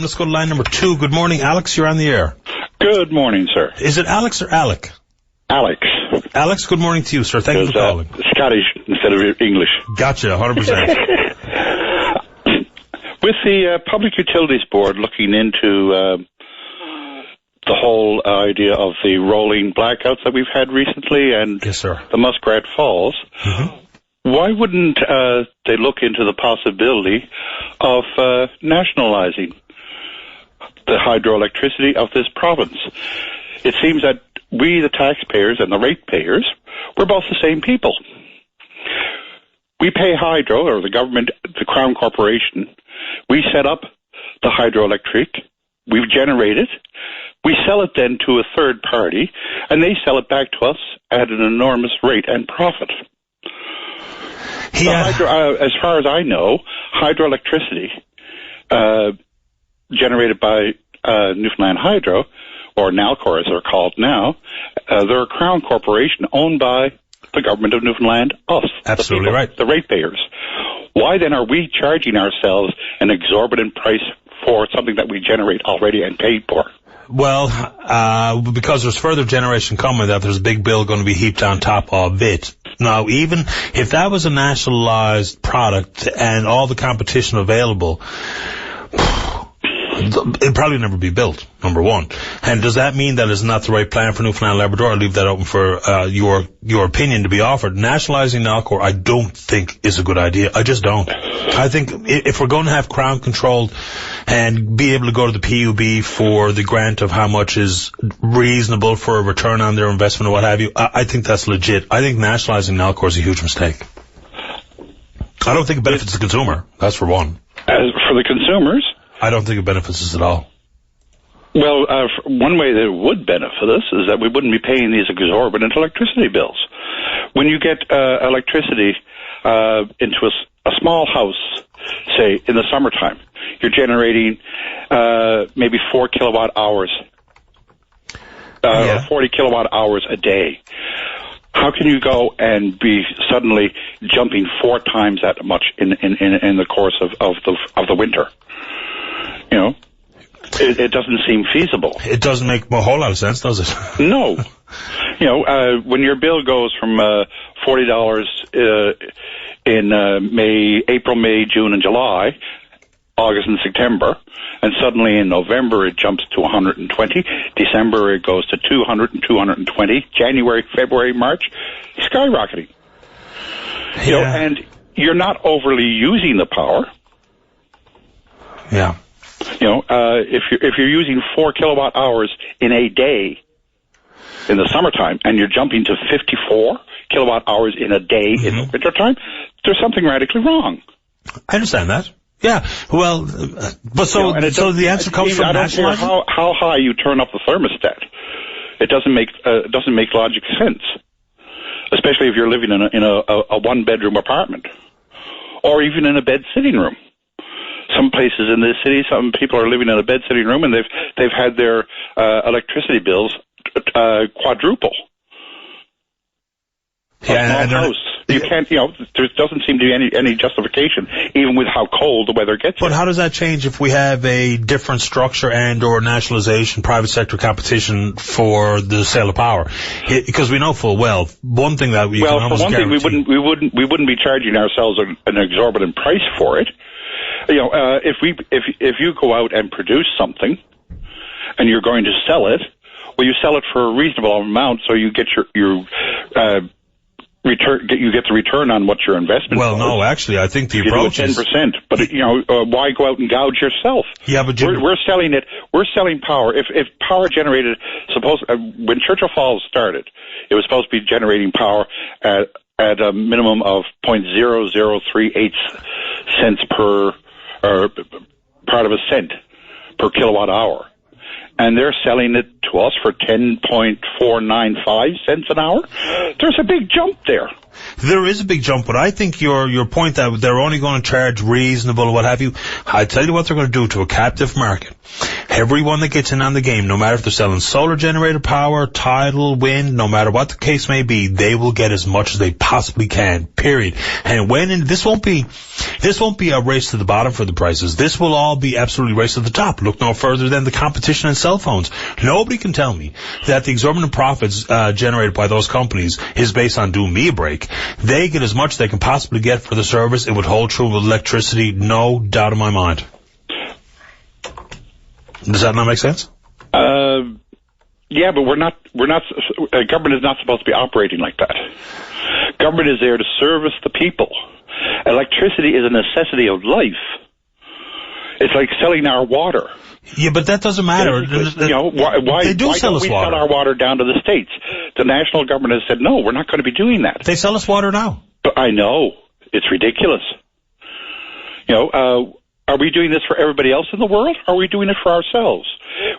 Let's go to line number 2. Good morning, Alex. You're on the air. Good morning, sir. Is it Alex or Alec? Alex. Alex, good morning to you, sir. Thank you for calling. Scottish instead of English. Gotcha, 100%. With the Public Utilities Board looking into the whole idea of the rolling blackouts that we've had recently and Yes, sir. the Muskrat Falls, why wouldn't they look into the possibility of nationalizing the hydroelectricity of this province? It seems that we, the taxpayers and the ratepayers, we're both the same people. We pay hydro, or the government, the Crown Corporation. We set up the hydroelectric. We generate it. We sell it then to a third party, and they sell it back to us at an enormous rate and profit. Yeah. As far as I know, hydroelectricity generated by Newfoundland Hydro, or Nalcor as they're called now, they're a Crown Corporation owned by the government of Newfoundland, us. Absolutely right. The ratepayers. Why then are we charging ourselves an exorbitant price for something that we generate already and paid for? Well, because there's further generation coming, that there's a big bill going to be heaped on top of it. Now, even if that was a nationalized product and all the competition available, it'd probably never be built, number one. And does that mean that it's not the right plan for Newfoundland and Labrador? I'll leave that open for your opinion to be offered. Nationalizing Nalcor, I don't think is a good idea. I just don't. I think if we're going to have Crown controlled and be able to go to the PUB for the grant of how much is reasonable for a return on their investment or what have you, I think that's legit. I think nationalizing Nalcor is a huge mistake. I don't think it benefits the consumer. That's for one. As for the consumers, I don't think it benefits us at all. Well, one way that it would benefit us is that we wouldn't be paying these exorbitant electricity bills. When you get electricity into a small house, say, in the summertime, you're generating maybe 4 kilowatt hours, or 40 kilowatt hours a day. How can you go and be suddenly jumping 4 times that much in the course of the winter? You know, it doesn't seem feasible. It doesn't make a whole lot of sense, does it? No. You know, when your bill goes from $40 in April, May, June, and July, August and September, and suddenly in November it jumps to 120, December it goes to 200 and 220, January, February, March, skyrocketing. Yeah. You know, and you're not overly using the power. Yeah. You know, if you're using 4 kilowatt hours in a day in the summertime, and you're jumping to 54 kilowatt hours in a day in the wintertime, there's something radically wrong. I understand that. Yeah. Well, but so, you know, so the answer comes from I don't care how high you turn up the thermostat. It doesn't make logical sense, especially if you're living in a one-bedroom apartment, or even in a bed sitting room. Some places in this city, some people are living in a bed sitting room, and they've had their electricity bills quadruple. Yeah, a small house. You can't, you know, there doesn't seem to be any justification, even with how cold the weather gets. But how does that change if we have a different structure and or nationalization, private sector competition for the sale of power? Because we know full well one thing that we can almost guarantee. Well, for one thing, we wouldn't be charging ourselves an exorbitant price for it. You know, if you go out and produce something and you're going to sell it, well, you sell it for a reasonable amount, so you get your return. You get the return on what your investment. Well, no, actually, I think the approach is 10%. But you know, why go out and gouge yourself? Yeah, but we're selling it. We're selling power. If power generated, when Churchill Falls started, it was supposed to be generating power at a minimum of 0.0038 cents per, or part of a cent per kilowatt hour. And they're selling it to us for 10.495 cents an hour. There's a big jump there. There is a big jump, but I think your point that they're only going to charge reasonable, what have you, I tell you what they're going to do to a captive market. Everyone that gets in on the game, no matter if they're selling solar generated power, tidal, wind, no matter what the case may be, they will get as much as they possibly can, period. And this won't be a race to the bottom for the prices. This will all be absolutely race to the top. Look no further than the competition in cell phones. Nobody can tell me that the exorbitant profits generated by those companies is based on doing me a break. They get as much as they can possibly get for the service. It would hold true with electricity, no doubt in my mind. Does that not make sense? Yeah, but government is not supposed to be operating like that. Government is there to service the people. Electricity is a necessity of life. It's like selling our water. Yeah, but that doesn't matter. Why they do sell us water. Why don't we sell our water down to the states? The national government has said, no, we're not going to be doing that. They sell us water now. But I know. It's ridiculous. Are we doing this for everybody else in the world? Or are we doing it for ourselves?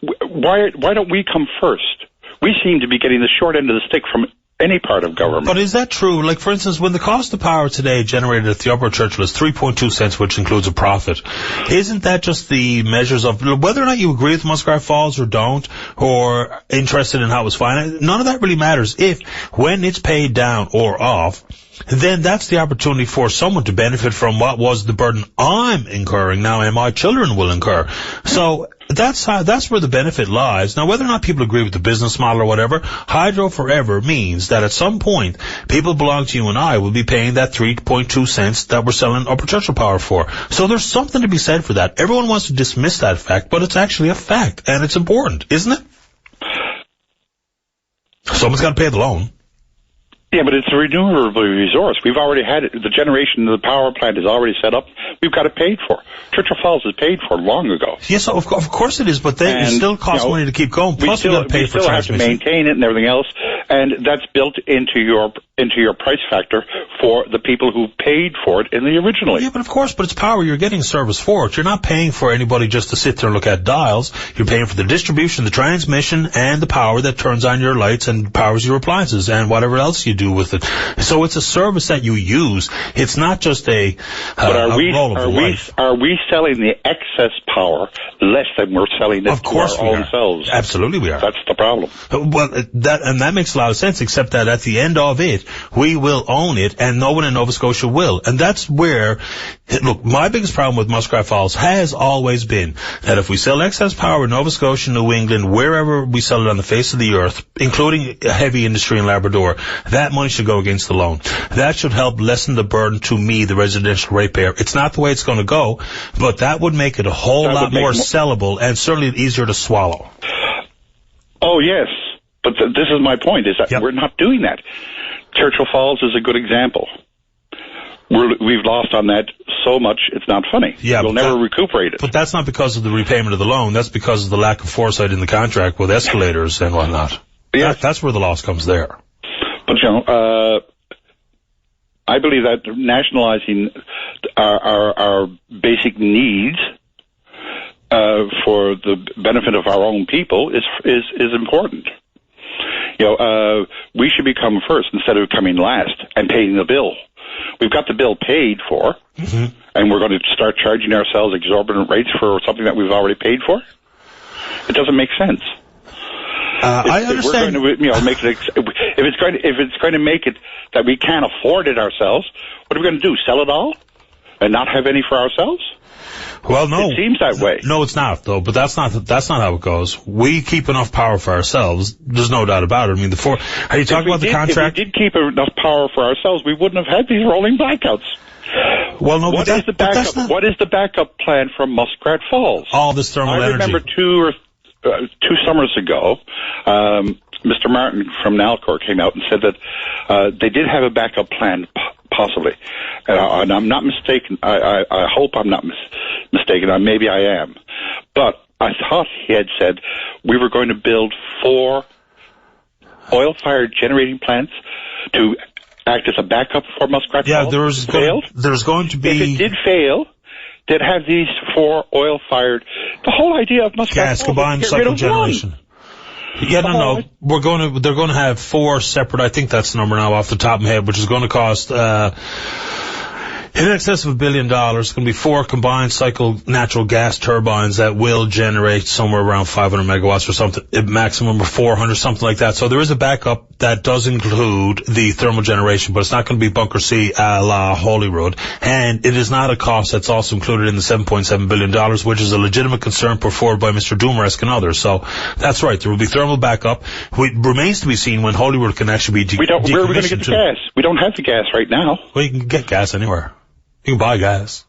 Why don't we come first? We seem to be getting the short end of the stick from any part of government. But is that true? Like, for instance, when the cost of power today generated at the Upper Churchill is 3.2 cents, which includes a profit, isn't that just the measures of whether or not you agree with Muskrat Falls or don't, or interested in how it was financed? None of that really matters if, when it's paid down or off, then that's the opportunity for someone to benefit from what was the burden I'm incurring now and my children will incur. So that's where the benefit lies. Now, whether or not people agree with the business model or whatever, hydro forever means that at some point, people belong to you and I will be paying that 3.2 cents that we're selling Upper Churchill power for. So there's something to be said for that. Everyone wants to dismiss that fact, but it's actually a fact, and it's important, isn't it? Someone's got to pay the loan. Yeah, but it's a renewable resource. We've already had it. The generation of the power plant is already set up. We've got it paid for. Churchill Falls is paid for long ago. Yes, of course it is, but it still costs money to keep going. Plus, we've got to pay for transmission. We still have to maintain it and everything else, and that's built into your price factor for the people who paid for it in the originally. Yeah, but of course, it's power. You're getting service for it. You're not paying for anybody just to sit there and look at dials. You're paying for the distribution, the transmission, and the power that turns on your lights and powers your appliances and whatever else you do with it. So it's a service that you use. It's not just a role of life. Are we selling the excess power less than we're selling it to our own selves? Absolutely we are. That's the problem. Well, that makes a lot of sense, except that at the end of it, we will own it, and no one in Nova Scotia will. And that's where, look, my biggest problem with Muskrat Falls has always been that if we sell excess power in Nova Scotia, New England, wherever we sell it on the face of the earth, including heavy industry in Labrador, that money should go against the loan. That should help lessen the burden to me, the residential ratepayer. It's not the way it's going to go, but that would make it a whole lot more sellable and certainly easier to swallow. Oh, yes. But this is my point, is that we're not doing that. Churchill Falls is a good example. We've lost on that so much, it's not funny. Yeah, we'll never recuperate it. But that's not because of the repayment of the loan. That's because of the lack of foresight in the contract with escalators and whatnot. Yeah. That's where the loss comes there. But, I believe that nationalizing our basic needs for the benefit of our own people is important. We should become first instead of coming last and paying the bill. We've got the bill paid for, and we're going to start charging ourselves exorbitant rates for something that we've already paid for. It doesn't make sense. I understand. If we're going to, make it, if it's going to make it that we can't afford it ourselves, what are we going to do? Sell it all and not have any for ourselves? Well, no. It seems that way. No, it's not, though. But that's not how it goes. We keep enough power for ourselves. There's no doubt about it. I mean, are you talking about the contract? If we did keep enough power for ourselves, we wouldn't have had these rolling blackouts. Well, no. What is the backup plan from Muskrat Falls? All this thermal energy. I remember two summers ago, Mr. Martin from Nalcor came out and said that they did have a backup plan, possibly. And I'm not mistaken. I hope I'm not mistaken. Maybe I am. But I thought he had said we were going to build 4 oil-fired generating plants to act as a backup for Muskrat Falls. Yeah, there's going to be... If it did fail, they'd have these 4 oil-fired... The whole idea of Muskrat Falls... Gas, combined cycle generation. Yeah, no. They're going to have 4 separate, I think that's the number now off the top of my head, which is going to cost, In excess of $1 billion, it's going to be 4 combined cycle natural gas turbines that will generate somewhere around 500 megawatts or something, a maximum of 400, something like that. So there is a backup that does include the thermal generation, but it's not going to be Bunker C a la Holyrood. And it is not a cost that's also included in the $7.7 billion, which is a legitimate concern put forward by Mr. Dumaresque and others. So that's right. There will be thermal backup. It remains to be seen when Holyrood can actually be where are we going to get the gas? We don't have the gas right now. Well, you can get gas anywhere. You can buy gas.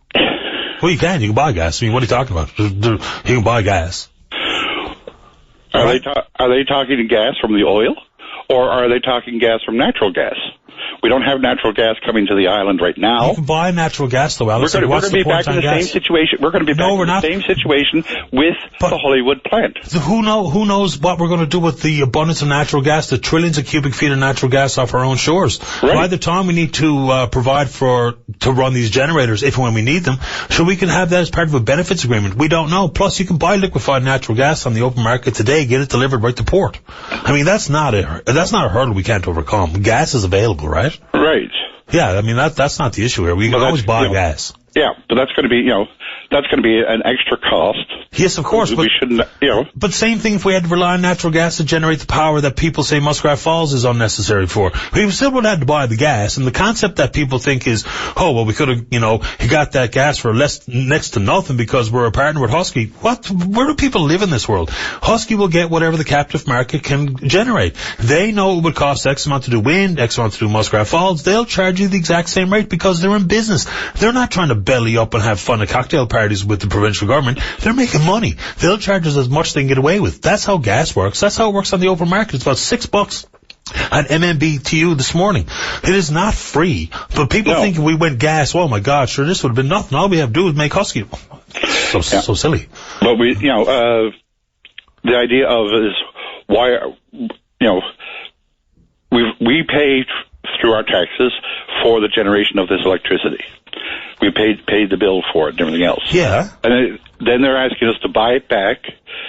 Well, you can buy gas. I mean, what are you talking about? You can buy gas. Are they talking gas from the oil, or are they talking gas from natural gas? We don't have natural gas coming to the island right now. You can buy natural gas, though, Alex. We're going to be back in the same situation. We're going to be back in the same situation with the Hollywood plant. Who knows what we're going to do with the abundance of natural gas, the trillions of cubic feet of natural gas off our own shores. Right. By the time we need to provide to run these generators, if and when we need them, so we can have that as part of a benefits agreement. We don't know. Plus, you can buy liquefied natural gas on the open market today, get it delivered right to port. I mean, that's not a hurdle we can't overcome. Gas is available, right? Right. Yeah, I mean, that's not the issue here. We can always buy gas. Yeah, but that's going to be, that's going to be an extra cost. Yes, of course. We shouldn't, But same thing if we had to rely on natural gas to generate the power that people say Muskrat Falls is unnecessary for. We still would have to buy the gas. And the concept that people think is, oh, well, we could have, got that gas for next to nothing because we're a partner with Husky. What? Where do people live in this world? Husky will get whatever the captive market can generate. They know it would cost X amount to do wind, X amount to do Muskrat Falls. They'll charge you the exact same rate because they're in business. They're not trying to belly up and have fun at cocktail parties with the provincial government. They're making money. They'll charge us as much as they can get away with. That's how gas works. That's how it works on the open market. It's about $6 at MMBTU this morning. It is not free. But people think if we went gas, oh my God, sure, this would have been nothing. All we have to do is make Husky. So silly. But the idea of is why, we pay through our taxes for the generation of this electricity. We paid the bill for it and everything else. Yeah. And then they're asking us to buy it back.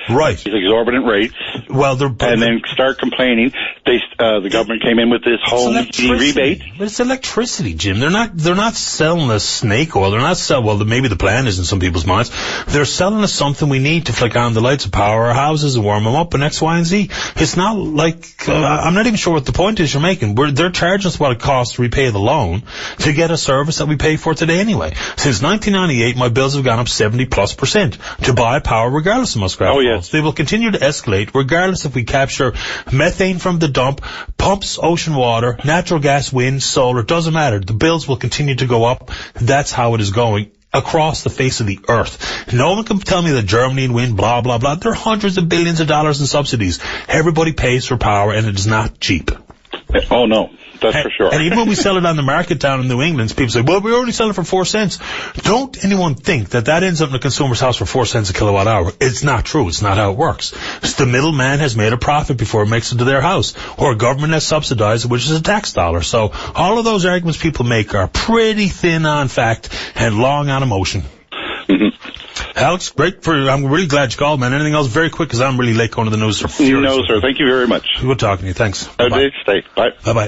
Right. These exorbitant rates. Well, and then start complaining. The government came in with this home heating rebate. But it's electricity, Jim. They're not selling us snake oil. They're not selling, well, maybe the plan is in some people's minds. They're selling us something we need to flick on the lights and power our houses and warm them up and X, Y, and Z. It's not like, I'm not even sure what the point is you're making. They're charging us what it costs to repay the loan to get a service that we pay for today anyway. Since 1998, my bills have gone up 70+% to buy power regardless of Muskrat Falls. Yes. They will continue to escalate regardless if we capture methane from the dump, pumps ocean water, natural gas, wind, solar, doesn't matter. The bills will continue to go up. That's how it is going across the face of the earth. No one can tell me that Germany and wind, blah, blah, blah. There are hundreds of billions of dollars in subsidies. Everybody pays for power, and it is not cheap. Oh, no. That's for sure. And even when we sell it on the market down in New England, people say, well, we already sell it for 4 cents. Don't anyone think that ends up in a consumer's house for 4 cents a kilowatt hour. It's not true. It's not how it works. It's the middleman has made a profit before it makes it to their house, or government has subsidized it, which is a tax dollar. So all of those arguments people make are pretty thin on fact and long on emotion. Mm-hmm. Alex, I'm really glad you called, man. Anything else very quick because I'm really late going to the news. No, sir. Thank you very much. Good talking to you. Thanks. Have a good day. Bye. Bye-bye.